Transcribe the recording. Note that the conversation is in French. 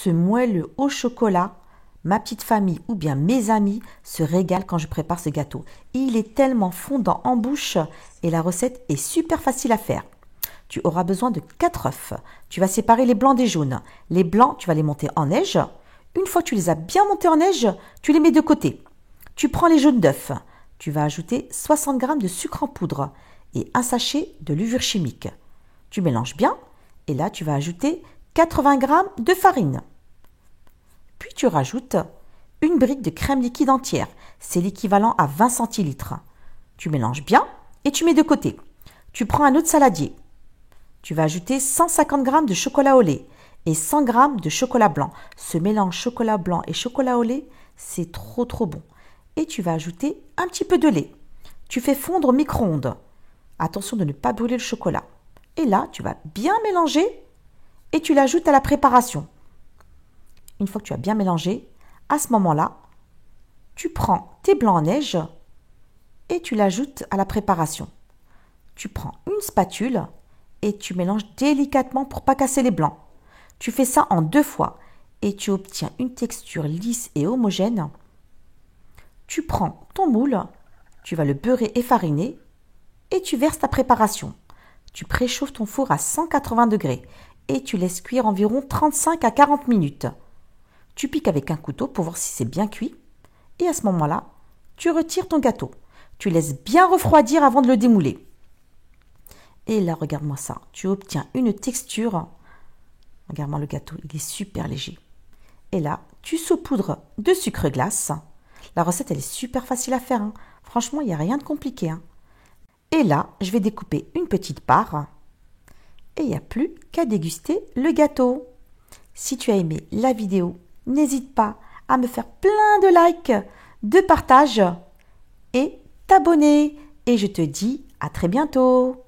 ce moelleux au chocolat, ma petite famille ou bien mes amis se régalent quand je prépare ce gâteau. Il est tellement fondant en bouche et la recette est super facile à faire. Tu auras besoin de 4 œufs. Tu vas séparer les blancs des jaunes. Les blancs, tu vas les monter en neige. Une fois que tu les as bien montés en neige, tu les mets de côté. Tu prends les jaunes d'œufs. Tu vas ajouter 60 g de sucre en poudre et un sachet de levure chimique. Tu mélanges bien et là, tu vas ajouter 80 g de farine. Puis tu rajoutes une brique de crème liquide entière. C'est l'équivalent à 20 centilitres. Tu mélanges bien et tu mets de côté. Tu prends un autre saladier. Tu vas ajouter 150 g de chocolat au lait et 100 g de chocolat blanc. Ce mélange chocolat blanc et chocolat au lait, c'est trop bon. Et tu vas ajouter un petit peu de lait. Tu fais fondre au micro-ondes. Attention de ne pas brûler le chocolat. Et là, tu vas bien mélanger et tu l'ajoutes à la préparation. Une fois que tu as bien mélangé, à ce moment-là, tu prends tes blancs en neige et tu l'ajoutes à la préparation. Tu prends une spatule et tu mélanges délicatement pour ne pas casser les blancs. Tu fais ça en 2 fois et tu obtiens une texture lisse et homogène. Tu prends ton moule, tu vas le beurrer et fariner et tu verses ta préparation. Tu préchauffes ton four à 180 degrés et tu laisses cuire environ 35 à 40 minutes. Tu piques avec un couteau pour voir si c'est bien cuit et à ce moment-là, tu retires ton gâteau. Tu laisses bien refroidir avant de le démouler. Et là, regarde-moi ça, tu obtiens une texture. Regarde-moi le gâteau, il est super léger. Et là, tu saupoudres de sucre glace. La recette, elle est super facile à faire. Hein. Franchement, il n'y a rien de compliqué. Hein. Et là, je vais découper une petite part. Et il n'y a plus qu'à déguster le gâteau. Si tu as aimé la vidéo, n'hésite pas à me faire plein de likes, de partages et t'abonner. Et je te dis à très bientôt.